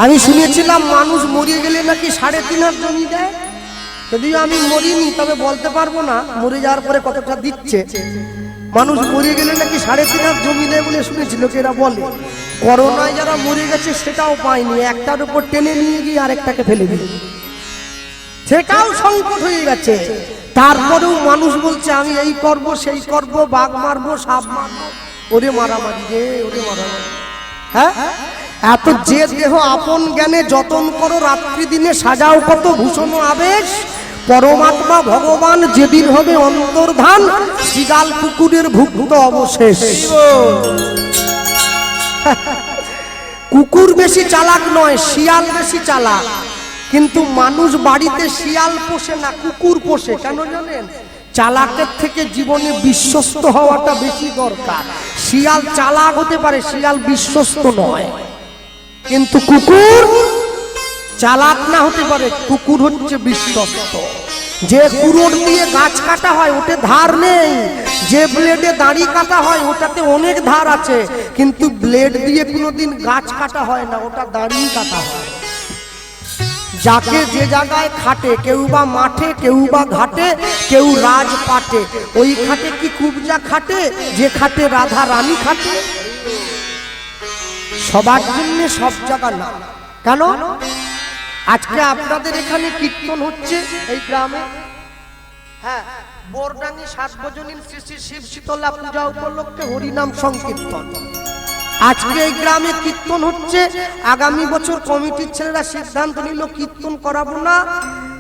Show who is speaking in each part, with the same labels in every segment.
Speaker 1: আমি শুনেছিলাম মানুষ মরিয়ে গেলে নাকি 3.5 হাত জমি দেয়। যদিও আমি মরিনি, তবে বলতে পারবো না মরে যাওয়ার পরে কতটা দিচ্ছে। মানুষ মরিয়ে গেলে নাকি 3.5 হাত জমি দেয় বলে শুনেছি, লোকেরা বলে। করোনায় যারা মরে গেছে সেটাও পায়নি, একটার উপর টেনে নিয়ে গিয়ে আরেকটাকে ফেলে দিয়ে, সেটাও সংকট হয়ে গেছে। তারপরেও মানুষ বলছে আমি এই করব সেই করব, বাঘ মারবো সাপ মারবো, ওরে মারামারি রে, ওরে মারামারি। হ্যাঁ, এত যে দেহ আপন জ্ঞানে যতন করো, রাত্রি দিনে সাজাও কত ভূষণ আবেশ, পরমাত্মা ভগবান যেদিন হবে অন্তর্ধান, শিগাল কুকুরের ভুক্ত অবশেষ। কুকুর বেশি চালাক নয়, শিয়াল বেশি চালাক। কিন্তু মানুষ বাড়িতে শিয়াল পোষে না, কুকুর পোষে। কেন জানেন? চালাকের থেকে জীবনে বিশ্বস্ত হওয়াটা বেশি দরকার। শিয়াল চালাক হতে পারে, শিয়াল বিশ্বস্ত নয়। কিন্তু কুকুর চালাক না হতে পারে, কুকুর হচ্ছে বিশ্বস্ত। যে কুড়োর দিয়ে গাছ কাটা হয় ওতে ধার নেই, যে ব্লেডে দাড়ি কাটা হয় ওটাতে অনেক ধার আছে। কিন্তু ব্লেড দিয়ে কোনোদিন গাছ কাটা হয় না, ওটা দাড়ি কাটা হয়। যাকে যে জায়গায় খাটে, কেউ বা মাঠে, কেউ বা ঘাটে, কেউ রাজপাটে, ওই খাটে কি কুবজা খাটে, যে খাটে রাধা রানী খাটে। সবার জন্য সব জায়গা না। কেন? আজকে আপনাদের এখানে কীর্তন হচ্ছে এই গ্রামে, হ্যাঁ, বোরডাঙ্গি সার্বজনীন শ্রী শ্রী শিব শীতলা পূজা উপলক্ষে হরিনাম সংকীর্তন। আজকে এই গ্রামে কীর্তন হচ্ছে। আগামী বছর কমিটির ছেলেরা সিদ্ধান্ত নিল কীর্তন করাবো না,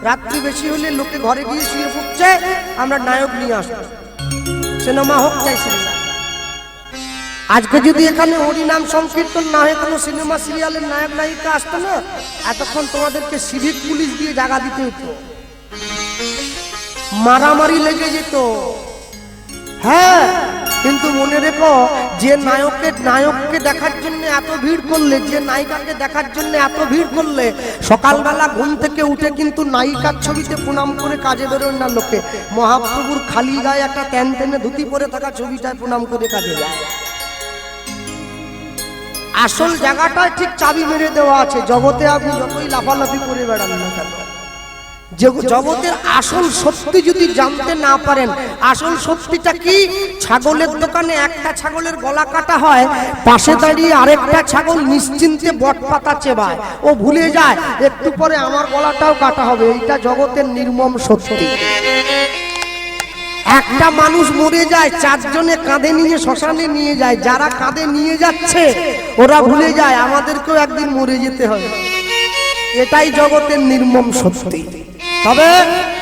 Speaker 1: রাত্রি বেশি হলে লোকে ঘরে গিয়ে শুয়ে পড়ছে, আমরা নায়ক নিয়ে আসবো, সিনেমা হোক চাইছে। আজকে যদি এখানে হরিনাম সংকীর্তন না হয়, কোনো সিনেমা সিরিয়ালের নায়ক নায়িকা আসতো না, এতক্ষণ তোমাদেরকে সিভিক পুলিশ দিয়ে জায়গা দিতে হতো, মারামারি লেগে যেত। হ্যাঁ, কিন্তু মনে রেখো, যে নায়ককে দেখার জন্য এত ভিড় করলে, যে নায়িকাকে দেখার জন্য এত ভিড় করলে, সকালবেলা ঘুম থেকে উঠে কিন্তু নায়িকার ছবিতে প্রণাম করে কাজে বেরোয় না লোকে। মহাপ্রভুর খালি গায়ে একটা টেনে ধুতি পরে থাকা ছবিটায় প্রণাম করে কাজে যায়। আসল জায়গাটায় ঠিক চাবি মেরে দেওয়া আছে। জগতে আপনি যতই লাফালাফি করে বেড়ান না কেন, জগতের আসল সত্যি যদি জানতে না পারেন, আসল সত্যিটা কি? ছাগলের দোকানে একটা ছাগলের গলা কাটা হয়, পাশে দাঁড়িয়ে আরেকটা ছাগল নিশ্চিন্তে বটপাতা চেবায়, ও ভুলে যায় একটু পরে আমার গলাটাও কাটা হবে। এইটা জগতের নির্মম সত্যি। একটা মানুষ মরে যায়, 4 জনে কাঁধে নিয়ে শ্মশানে নিয়ে যায়। যারা কাঁধে নিয়ে যাচ্ছে ওরা ভুলে যায় আমাদেরকেও একদিন মরে যেতে হবে। এটাই জগতের নির্মম সত্যি। তবে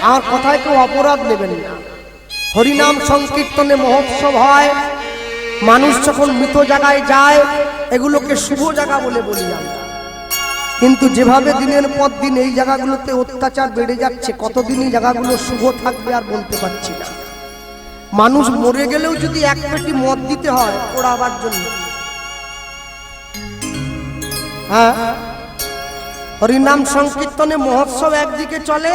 Speaker 1: আমার কথায় কেউ অপরাধ নেবেন না। হরিনাম সংকীর্তনে মহোৎসব হয়, মানুষ যখন মৃত জায়গায় যায়, এগুলোকে শুভ জায়গা বলে বলি আমরা। কিন্তু যেভাবে দিনের পর দিন এই জায়গাগুলোতে অত্যাচার বেড়ে যাচ্ছে, কতদিনই জায়গাগুলো শুভ থাকবে আর বলতে পারছি না। মানুষ মরে গেলেও যদি এক পেটি মদ দিতে হয় পোড়াবার জন্য, হ্যাঁ, হরিনাম সংকীর্তনে মহোৎসব একদিকে চলে,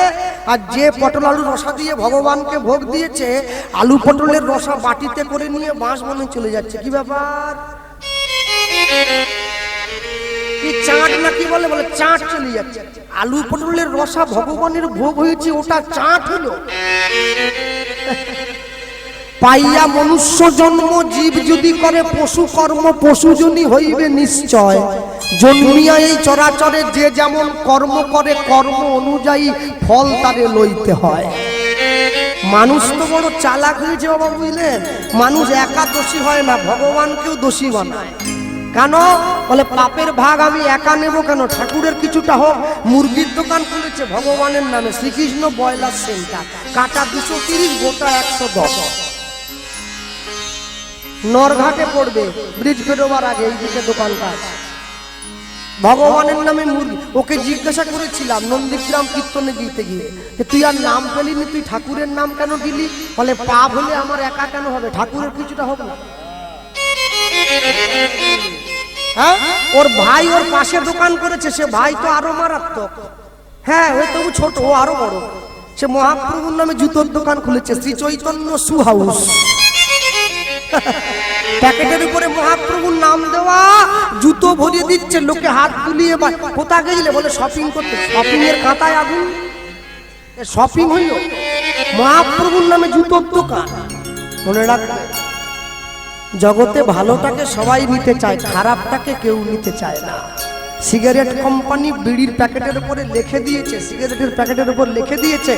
Speaker 1: আর যে পটল আলু রসা দিয়ে ভগবানকে ভোগ দিয়েছে, আলু পটলের রসা বাটিতে করে নিয়ে বাঁশ বনে চলে যাচ্ছে। কি ব্যাপার? কি চাট নাকি বলে, বলে চাট চলে যাচ্ছে। আলু পটলের রসা ভগবানের ভোগ হয়েছে, ওটা চাট হলো? পাইয়া মনুষ্য জন্ম জীব যদি করে পশু কর্ম, পশুজনই হইবে নিশ্চয়। জন্মিয়া এই চরাচরে যে যেমন কর্ম করে, কর্ম অনুযায়ী ফল তারে লইতে হয়। মানুষ তো বড় চালাক হয়েছে বাবা, বুঝলেন? মানুষ একা দোষী হয় না, ভগবানকেও দোষী বানায়। কেন? বলে পাপের ভাগ আমি একা নেব কেন? ঠাকুরের কিছুটা হোক। মুরগির দোকান খুলেছে ভগবানের নামে, শ্রীকৃষ্ণ ব্রয়লার সেন্টার, কাটা 230, গোটা 110। নরঘাটে পড়বে, ব্রিজ পেরোবার আগে এই দিকে দোকানটা আছে। ভগবানের নামে মুরগি। ওকে জিজ্ঞাসা করেছিলাম নন্দীগ্রাম কীর্তনে দিতে গিয়ে, তুই আর নাম পেলিনি, তুই ঠাকুরের নাম কেন দিলি? বলে পাপ হলে আমার একা কেন হবে, ঠাকুরের কিছুটা হোক না। হ্যাঁ, ওর ভাই ওর পাশে দোকান করেছে, সে ভাই তো আরো মারাত্মক। হ্যাঁ, ওই তবু ছোট, ও আরো বড়। সে মহাপ্রভুর নামে জুতোর দোকান খুলেছে, শ্রী চৈতন্য শু হাউস। প্যাকেটের উপরে মহাপ্রভুর নাম দেওয়া, জুতো ভরিয়ে দিচ্ছে, লোকে হাত তুলিয়ে কোথা গেলে বলে শপিং করতে। শপিং এর কাঁটায় আগুন, শপিং হইল মহাপ্রভুর নামে জুতোর দোকান। মনে রাখবে, জগতে ভালোটাকে সবাই নিতে চায়, খারাপটাকে কেউ নিতে চায় না। সিগারেট কোম্পানি বিড়ির প্যাকেটের উপরে লিখে দিয়েছে, সিগারেটের প্যাকেটের উপর লিখে দিয়েছে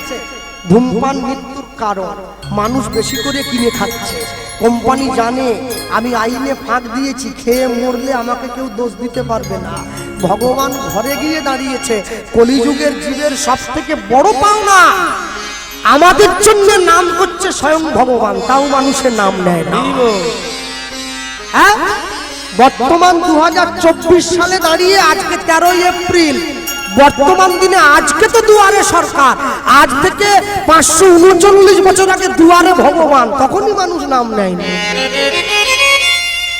Speaker 1: ধূমপান মৃত্যুর কারণ, মানুষ বেশি করে কিনে খাচ্ছে। কোম্পানি জানে আমি আইনে ফাঁক দিয়েছি, খেয়ে মরলে আমাকে কেউ দোষ দিতে পারবে না। ভগবান ঘরে গিয়ে দাঁড়িয়েছে, কলিযুগের জীবের সব থেকে বড় পাওনা আমাদের জন্য নাম হচ্ছে স্বয়ং ভগবান, তাও মানুষের নাম নেয় না। হ্যাঁ, বর্তমান 2024 সালে দাঁড়িয়ে আজকে 13 এপ্রিল, বর্তমান দিনে আজকে তো দুয়ারে সরকার, আজ থেকে 539 বছর আগে দুয়ারে ভগবান, তখনই মানুষ নাম নেয়নি।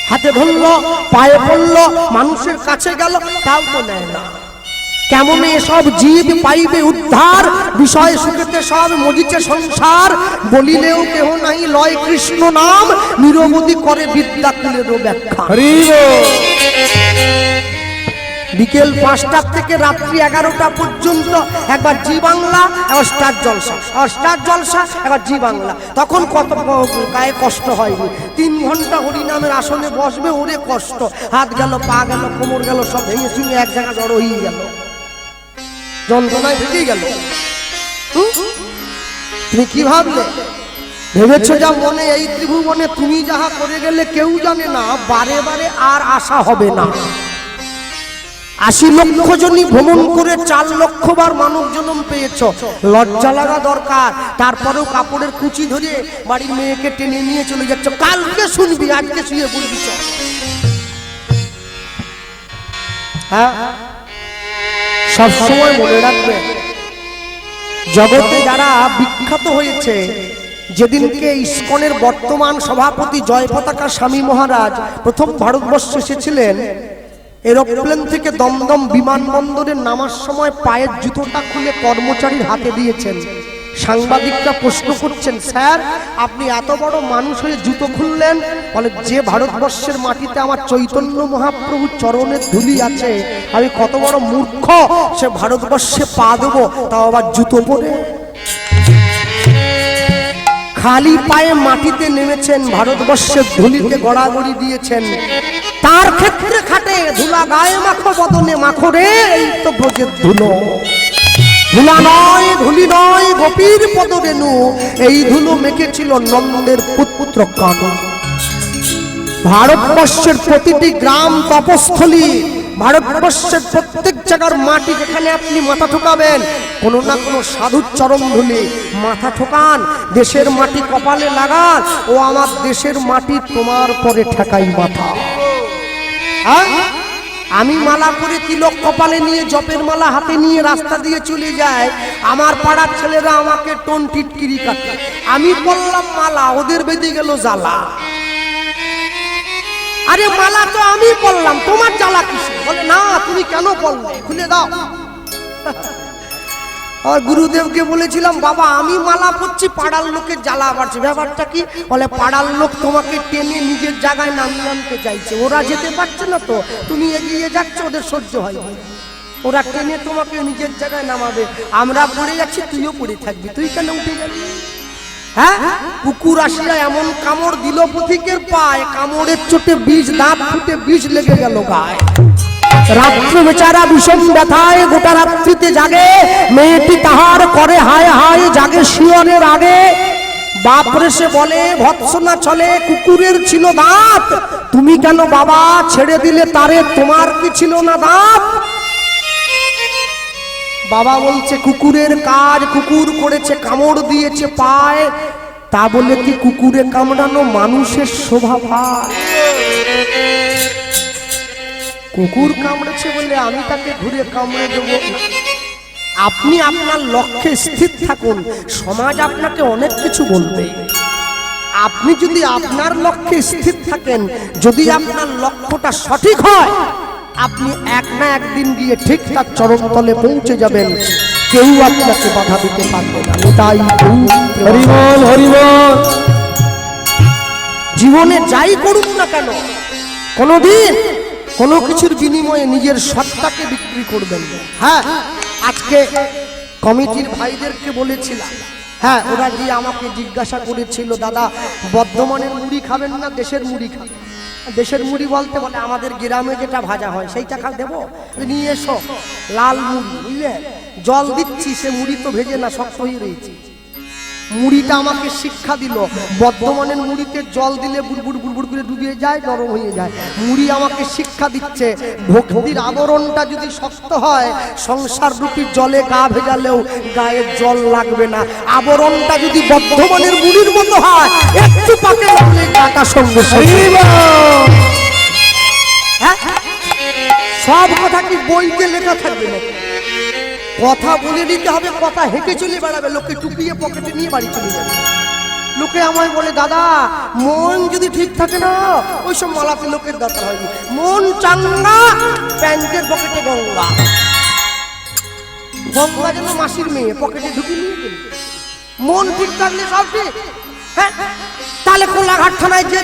Speaker 1: হাতে ধরলো, পায়ে পড়লো, মানুষের কাছে গেল, তাও তো নেয় না। কেমন এসব জীব পাইবে উদ্ধার, বিষয় সুখেতে সব মজিছে সংসার, বলিলেও কেহ নাই লয় কৃষ্ণ নাম, নিরবধি করে বিদ্যা কুলেরও ব্যাখ্যা। বিকেল 5টা থেকে রাত্রি 11টা পর্যন্ত একবার জি বাংলা, একবার স্টার জলসা, স্টার জলসা, একবার জি বাংলা। তখন কত গায়ে কষ্ট হয়নি। 3 ঘন্টা হরিনামের আসনে বসবে, ওরে কষ্ট, হাত গেল, পা গেল, কোমর গেল, সব ভেঙে চুঙে এক জায়গা জড়ো হয়ে গেল, যন্ত্রণায় ভেঙে গেল। তুমি কি ভাবলে? ভেবেছ যা মনে এই ত্রিভুবনে তুমি যাহা করে গেলে কেউ জানে না, বারে বারে আর আশা হবে না। 80 লক্ষ জনই ভ্রমণ করে 4 লক্ষ বার মানব জন্ম পেয়েছ, লজ্জা লাগা দরকার। তারপরেও কাপড়ের কুচি ধরে বাড়ির মেয়েকে টেনে নিয়ে চলে যাচ্ছ, কালকে শুনবি, আজকে শুয়ে বলবি। হ্যাঁ, সবসময় মনে রাখবে, জগতে যারা বিখ্যাত হয়েছে, যেদিনকে ইস্কনের বর্তমান সভাপতি জয় পতাকা স্বামী মহারাজ প্রথম ভারতবর্ষে এসেছিলেন, এরোপ্লেন থেকে দমদম বিমানবন্দরে নামার সময় পায়ের জুতোটা খুলে কর্মচারীর হাতে দিয়েছেন। সাংবাদিকরা প্রশ্ন করছেন, স্যার আপনি এত বড় মানুষ হয়ে জুতো খুললেন? বলে, যে ভারতবর্ষের মাটিতে আমার চৈতন্য মহাপ্রভুর চরণের ধুলি আছে, আমি কত বড় মূর্খ, সে ভারতবর্ষে পা দেবো, তাও আবার জুতো পরে। খালি পায়ে মাটিতে নেমেছেন, ভারতবর্ষের ধুলিতে গড়াগড়ি দিয়েছেন। তার ক্ষেত্রে খাটে, ধুলা গায়ে মাখো, বদনে মাখো রে, এই তো ব্রজের ধুলো। ধুলা নয়, ধুলি নয়, গোপীর পদরেণু, এই ধুলো মেখেছিল নন্দের পুত্র কানু। ভারতবর্ষের প্রতিটি গ্রাম তপস্থলী, ভারতবর্ষের প্রত্যেক জায়গার মাটি যেখানে আপনি মাথা ঠোকাবেন, কোনো না কোনো সাধুর চরণ ধুলি। মাথা ঠোকান, দেশের মাটি কপালে লাগান, ও আমার দেশের মাটি তোমার পরে ঠেকাই মাথা। আমি মালা করে তিলক কপালে নিয়ে, জপের মালা হাতে নিয়ে রাস্তা দিয়ে চলে যায়, আমার পাড়ার ছেলেরা আমাকে টোন টিটকিরি কাটে। আমি বললাম মালা, ওদের বেঁধে গেল জ্বালা। আরে মালা তো আমি বললাম, তোমার জ্বালা কিসে? বলে, না তুমি কেন বললে, খুলে দাও। আর গুরুদেবকে বলেছিলাম, বাবা আমি মালা পরছি, পাড়ার লোকের জ্বালা বাড়ছে। ব্যাপারটা কি? বলে, পাড়ার লোক তোমাকে টেনে নিজের জায়গায় নামিয়ে আনতে চাইছে, ওরা যেতে পারছে না তো, তুমি এগিয়ে যাচ্ছ, ওদের সহ্য হয়, ওরা টেনে তোমাকে নিজের জায়গায় নামাবে। আমরা পড়ে যাচ্ছি, তুইও পড়ে থাকবি, তুই কেন উঠে যাবি? হ্যাঁ, কুকুর আসিয়া এমন কামড় দিল পথিকের পায়, কামড়ের চোটে বিষ, দাঁত ফুটে বিষ লেগে গেল গায়ে। রাত্রে বেচারা বিষম ব্যথায় গোটা রাত্রিতে জাগে, মেয়েটি তাহার করে হায় হায়, জাগে শিয়রের আগে। বাপরে সে বলে, ভৎসনা চলে, কুকুরের ছিল দাঁত, তুমি কেন বাবা ছেড়ে দিলে তারে, তোমার কি ছিল না দাঁত? বাবা বলছে, কুকুরের কাজ, কুকুর করেছে, কামড় দিয়েছে পায়, তা বলে কি কুকুরে কামড়ানো মানুষের শোভা পায়? কুকুর কামড়েছে বলে আমি তাকে ঘুরে কামড়ে দেব? আপনি আপনার লক্ষ্যে স্থির থাকুন, সমাজ আপনাকে অনেক কিছু বলবে। আপনি যদি আপনার লক্ষ্যে স্থির থাকেন, যদি আপনার লক্ষ্যটা সঠিক হয়, আপনি এক না একদিন গিয়ে ঠিক তার চরণতলে পৌঁছে যাবেন, কেউ আপনাকে বাধা দিতে পারবে না। তাই হরিবল হরিবল। জীবনে যাই করুন না কেন কোনোদিন কোনো কিছুর বিনিময়ে নিজের সত্তাকে বিক্রি করবেন না। হ্যাঁ, আজকে কমিটির ভাইদেরকে বলেছিলাম, হ্যাঁ ওরা গিয়ে আমাকে জিজ্ঞাসা করেছিল, দাদা বর্ধমানের মুড়ি খাবেন না দেশের মুড়ি খাবেন? দেশের মুড়ি বলতে বলে আমাদের গ্রামে যেটা ভাজা হয় সেইটা খা দেবো, নিয়ে এসো লাল মুড়ি, বুঝলে জল দিচ্ছি, সে মুড়ি তো ভেজে না, শক্ত হয়ে রয়েছে। মুড়িটা আমাকে শিক্ষা দিল, বর্ধমানের মুড়িতে জল দিলে বুড়বুড় বুড়বুড় করে ডুবিয়ে যায়, নরম হয়ে যায়। মুড়ি আমাকে শিক্ষা দিচ্ছে ভক্তির আবরণটা যদি শক্ত হয়, সংসার রূপী জলে গা ভেজালেও গায়ে জল লাগবে না। আবরণটা যদি বর্ধমানের মুড়ির মতো হয়, একটু পাকে লাগলে গাটা সঙ্গে সব কথা কি বইতে লেখা থাকবে না? কথা বলে দিতে হবে, কথা হেঁটে চলে বেড়াবে, লোকে টুপিয়ে পকেটে নিয়ে বাড়ি চলে যাবে। লোকে আমায় বলে, দাদা মন যদি ঠিক থাকে না ওইসব মালাতে লোকের দরকার হয়নি, মন চাঙ্গা প্যান্টের পকেটে গঙ্গা। গঙ্গা যেন মাসির মেয়ে, পকেটে ঢুকিয়ে নিয়ে গেল। মন ঠিক থাকলে সব ঠিক। হ্যাঁ, তাহলে কোলাঘাট থানায় যে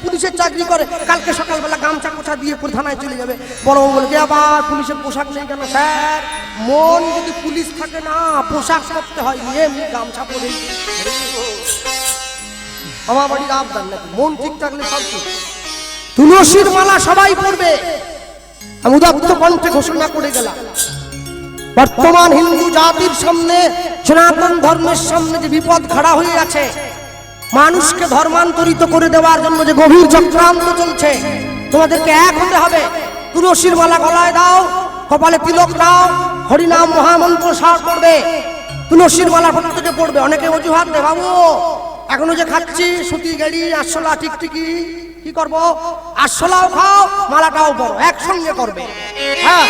Speaker 1: পুলিশের চাকরি করে, কালকে সকালবেলা গামছা কোছা দিয়ে থানায় চলে যাবে। বড় বলবে আবার পুলিশের পোশাক নেই কেন? স্যার মন যদি পুলিশ থাকে না, পোশাক করতে হয়, এমনি গামছা পরে। আমার বাড়ির আবদার নাকি, মন ঠিক থাকলে সব ঠিক। তুলসীর মালা সবাই পড়বে, আমি উদাত্ত কণ্ঠে ঘোষণা করে গেলাম। বর্তমান হিন্দু জাতির সামনে, সনাতন ধর্মের সামনে যে বিপদ খাড়া হয়ে আছে, মানুষকে ধর্মান্তরিত করে দেওয়ার জন্য যে গভীর চক্রান্ত চলছে, তোমাদেরকে এক হতে হবে। তুলসীর মালা গলায় দাও, কপালে তিলক দাও, হরিনাম মহামন্ত্র সার করবে। তুলসীর মালা প্রত্যেকে পড়বে। অনেকে অজুহাত দে, বাবু এখনো যে খাচ্ছি সুতি গেড়ি আরশোলা টিকটিকি, কি করব? আরশোলাও খাও মালাটাও পড়ো, একসঙ্গে করবে। হ্যাঁ,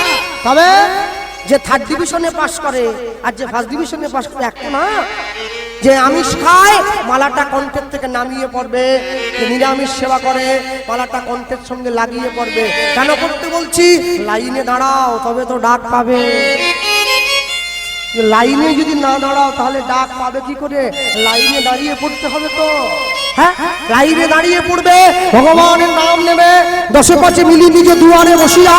Speaker 1: তবে যে থার্ড ডিভিশনে পাস করে আর যে ফার্স্ট ডিভিশনে পাস করে একটা না। যে আমিষ খায় মালাটা কণ্ঠের থেকে নামিয়ে পড়বে, যে নিরামিষ সেবা করে মালাটা কণ্ঠের সঙ্গে লাগিয়ে পড়বে। কেন করতে বলছি? লাইনে দাঁড়াও তবে তো ডাক পাবে। লাইনে যদি না দাঁড়াও তাহলে ডাক পাবে কি করে? লাইনে দাঁড়িয়ে পড়তে হবে তো। হ্যাঁ, লাইনে দাঁড়িয়ে পড়বে, ভগবানের নাম নেবে, দশে পাঁচে মিলি নিজে দুয়ারে বসিয়া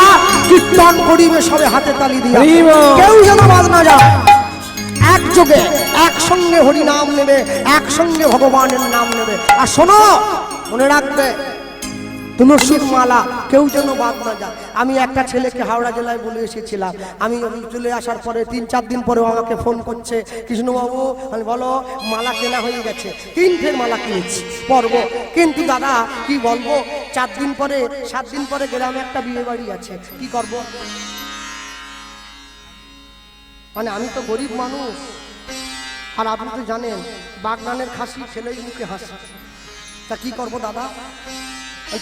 Speaker 1: কীর্তন করিবে, সবে হাতে তালি দিয়া, কেউ যেন বাদ না যায়। একযোগে একসঙ্গে হরি নাম নেবে, একসঙ্গে ভগবানের নাম নেবে। আর শোনো, মনে রাখবে তুলসীর মালা কেউ যেন বাদ না যায়। আমি একটা ছেলেকে হাওড়া জেলায় বলে এসেছিলাম, আমি চলে আসার পরে 3-4 দিন পরেও আমাকে ফোন করছে, কৃষ্ণবাবু আমি বলো মালা কেনা হয়ে গেছে, 3 ফের মালা কিনেছি পরব, কিন্তু দাদা কি বলবো 4 দিন পরে 7 দিন পরে গ্রামে একটা বিয়ে বাড়ি আছে, কি করব? মানে আমি তো গরিব মানুষ, আর আপনি তো জানেন বাগদানের খাসি ছেলেই মুখে হাসি, তা কি করব দাদা?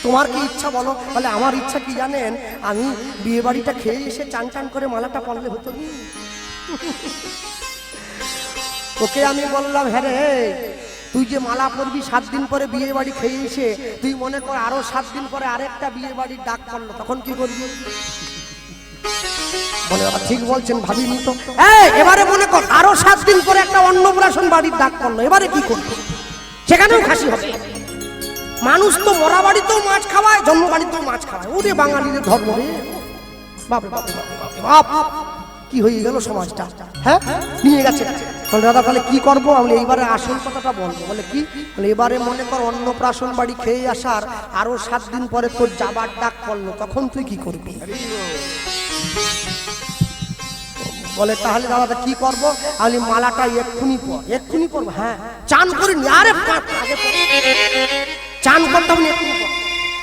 Speaker 1: তোমার কি ইচ্ছা বলো? বলে আমার ইচ্ছা কি জানেন, আমি বিয়ে বাড়িটা খেয়ে এসে চান চান করে মালাটা পরলে হতো। ওকে আমি বললাম, হ্যাঁ রে তুই যে মালা পরবি 7 দিন পরে বিয়ে বাড়ি খেয়ে এসে, তুই মনে কর আরো 7 দিন পরে আরেকটা বিয়ে বাড়ির ডাক পড়লো, তখন কি করবি? বলে বাবা ঠিক বলছেন, ভাবিনি তো। এবারে মনে কর আরো 7 দিন পরে একটা অন্নপ্রাশন বাড়ির ডাক পড়লো, এবারে কি করবি? সেখানেও খাসি হবে। মানুষ তো মরা বাড়িতেও মাছ খাওয়ায়, জন্ম বাড়িতেও মাছ খাওয়ায়। ওরে বাঙালিদের ধর্ম রে, বাপরে বাপরে বাপ, কি হয়ে গেল সমাজটা। হ্যাঁ, নিয়ে গেছে। বলে দাদা তাহলে কি করবো? আমি এইবারে আসল কথাটা বলবো। বলে কি? বলে এবারে মনে কর অন্নপ্রাশন বাড়ি খেয়ে আসার আরো 7 দিন পরে তোর যাবার ডাক পড়লো, তখন তুই কি করবি? বলে তাহলে দাদা কি করবো? আমি মালাটা এক্ষুনি পরবো। হ্যাঁ, চান করিনি, আরে চান করতে হবে এক্ষুনি।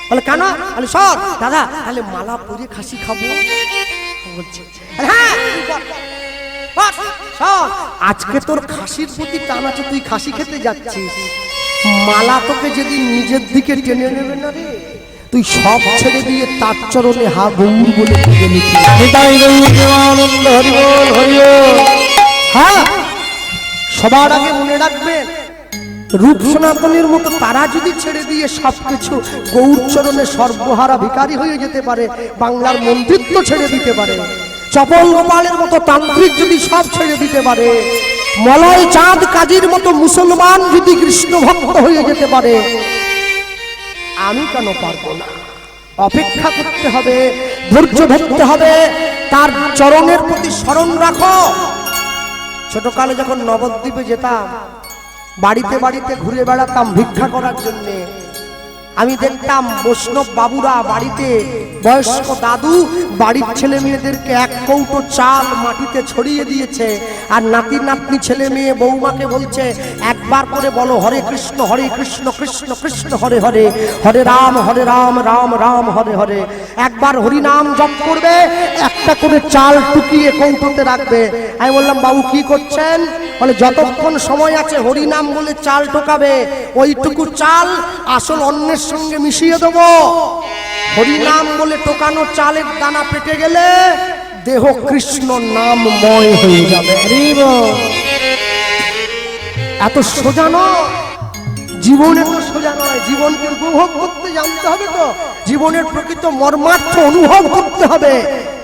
Speaker 1: বলে কেন? বলে সর দাদা তাহলে মালা পরে খাসি খাবো। হ্যাঁ, আজকে তোর খাসির প্রতি টান আছে, তুই খাসি খেতে যাচ্ছিস, মালা তোকে যেদিন নিজের দিকে টেনে নেবে না রে, তুই সব ছেড়ে দিয়ে তার চরণে হা গৌর বলে পুজো নিচ্ছিস। হ্যাঁ, সবার আগে মনে রাখবেন রূপ সনাতনের মতো তারা যদি ছেড়ে দিয়ে সবকিছু গৌর চরণে সর্বহারা ভিখারি হয়ে যেতে পারে, বাংলার মন্দিত্ব ছেড়ে দিতে পারে, চপল গোপালের মতো তান্ত্রিক যদি সব ছেড়ে দিতে পারে, মলয় চাঁদ কাজীর মতো মুসলমান যদি কৃষ্ণ ভক্ত হয়ে যেতে পারে, আমি কেন পারবো না? অপেক্ষা করতে হবে, ধৈর্য ধরতে হবে, তার চরণের প্রতি স্মরণ রাখো। ছোটকালে যখন নবদ্বীপে যেতাম, বাড়িতে বাড়িতে ঘুরে বেড়াতাম ভিক্ষা করার জন্যে। আমি দেখতাম বৈষ্ণব বাবুরা বাড়িতে, বয়স্ক দাদু বাড়ির ছেলে মেয়েদেরকে এক কৌটো চাল মাটিতে ছড়িয়ে দিয়েছে, আর নাতি নাতনি ছেলে মেয়ে বৌমাকে বলছে একবার করে বলো হরে কৃষ্ণ কৃষ্ণ কৃষ্ণ হরে হরে, হরে রাম রাম রাম হরে হরে। একবার হরি নাম জপ করবে, একটা করে চাল টুকিয়ে কৌটোতে রাখবে। আমি বললাম বাবু কি করছেন? বলে যতক্ষণ সময় আছে হরি নাম বলে চাল টোকাবে, ওইটুকু চাল আসল অন্যের সঙ্গে মিশিয়ে দেবো। হরি নাম বলে টোকানো চালের দানা পেটে গেলে দেহ কৃষ্ণ নামময় হয়ে যাবে। এত সোজা নয় জীবন, এত সোজা নয়। জীবনকে উপভোগ করতে জানতে হবে, তো জীবনের প্রকৃত মর্মার্থ অনুভব করতে হবে।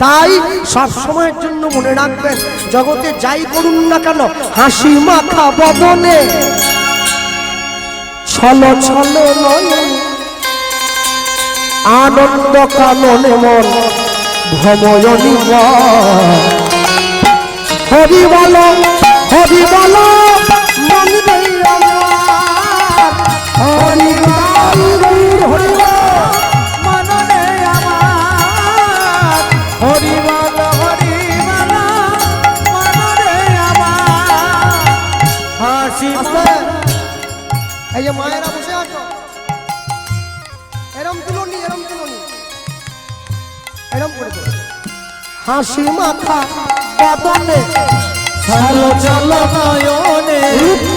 Speaker 1: তাই সব সময়ের জন্য মনে রাখবেন, জগতে যাই করুন না কেন, হাসি মাখা বদনে ছল ছল নয়ন, আনন্দ কাননে মন ভ্রময়নি। হরি বল হরি বল মন রে আমার, হরি হরি মন রে আমার, হরি বল মন রে আমার। হাসি এই যে মায়েরা বসে আছো, এরম তুলনি এরম করে দেবে। হাসি মাখা বদনে ছল ছল নয়নে,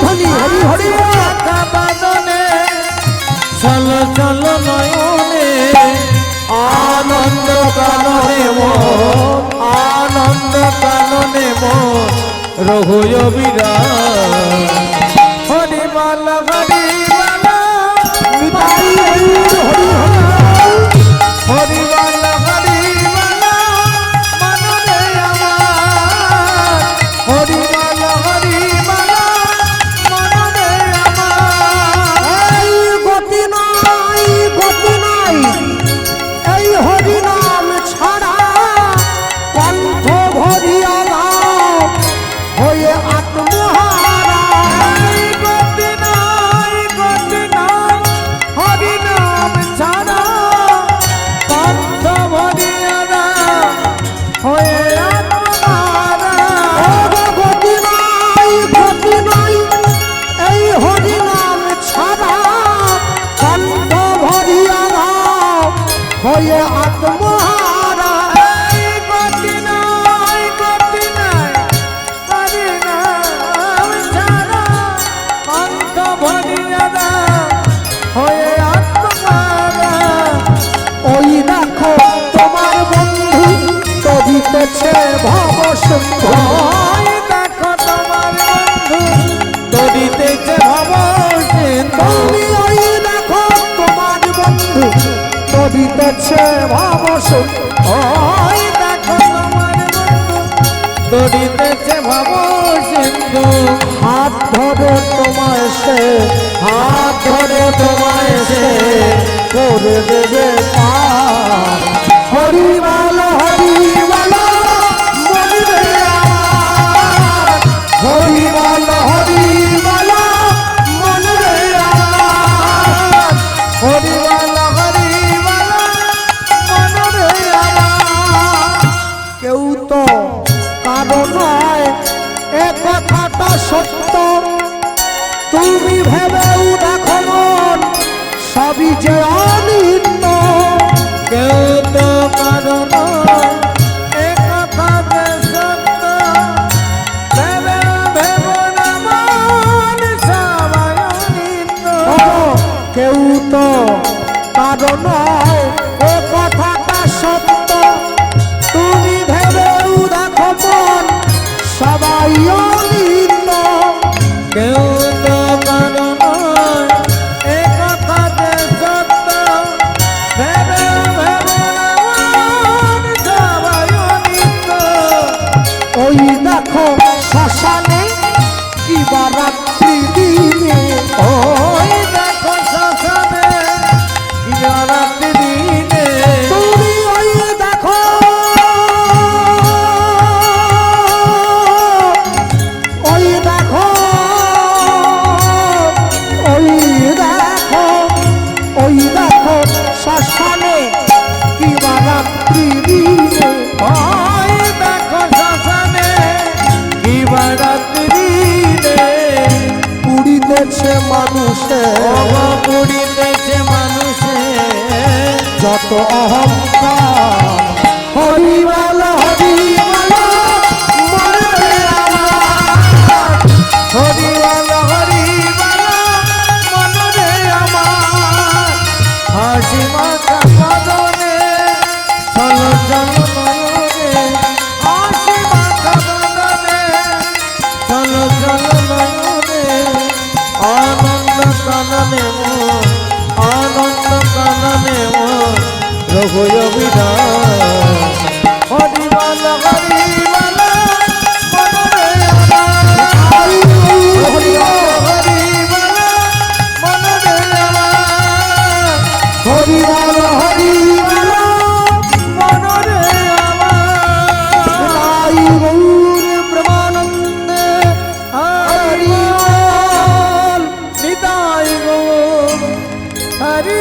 Speaker 1: হরি হরি হরি মাখা বদনে ছল ছল নয়নে, আনন্দ কাননে মন, আনন্দ কাননে মন রহুয় বিরাজ। হরি বল হরি বল নিতাই হরি হরি, হরি বল হরি বল মন রে আমার, হরি বল হরি বল মন রে আমার। এই গতি নাই এই হরি নাম ছাড়া, কণ্ঠ ভরিয়া দাও হয়ে আত্মহারা। গতি নাই হরি নাম ছাড়া, কণ্ঠ ভরিয়া দাও হয়ে আত্মহারা। গতি নাই এই হরি নাম ছাড়া, কণ্ঠ ভরিয়া দাও হয়ে আত্মহারা। গতি নাই হরি নাম ছাড়া, কণ্ঠ ভরিয়া দাও হয়ে আত্মহারা। ওই দেখো তোমার বন্ধু তরিতেছে ভব সিন্ধু, ওই দেখো তোমার বন্ধু তরিতেছে ভব সিন্ধু। ওই দেখো তোমার বন্ধু তরিতেছে ভব সিন্ধু, ওই দেখো তোমার বন্ধু তরিতেছে ভব সিন্ধু। হাত ধরে তোমায় সে করে দেবে পার। হরি বল মন রে আমার, হরি বল মন রে আমার, হরি বল মন রে আমার। কেউ তো কারো নয় এ কথাটা সত্য, তুমি ভেবেও দেখো মন সবই যে অনিত্য। কেউ তো কারো নয় এ কথা যে সত্য, ভেবো না মন সবাই অনিত্য। কেউ তো কারো নয় এ কথাটা সত্য, তুমি ভেবেও দেখো মন সবাই অনিত্য। কেউ তো কারো নয় এ কথা যে সত্য, ভেবে মন সবাই অনিত্য। ওই দেখো শ্মশানে কি বারাত্রি দিনে, ওই দেখো শ্মশানে কি পুরিতে
Speaker 2: পুরিতেছে মানুষে
Speaker 1: যত অহংকার। হরি বল হরি বল মনে আমার,
Speaker 2: হরি বল মনরে আমার, হাসি মাখা বদনে চল চল নয়নে, হাসি মাখা বদনে চল চল নয়নে, আনন্দ কাননে মোর, আনন্দ কাননে মোর রঘুয় বিধান। হরি বল মনরে আমার, হরি বল মনরে আমার,
Speaker 1: হরি বল হরি বল
Speaker 2: মনরে আমার।
Speaker 1: নিতাই গৌর প্রেমানন্দে হরি বল।
Speaker 2: নিতাই গো হরি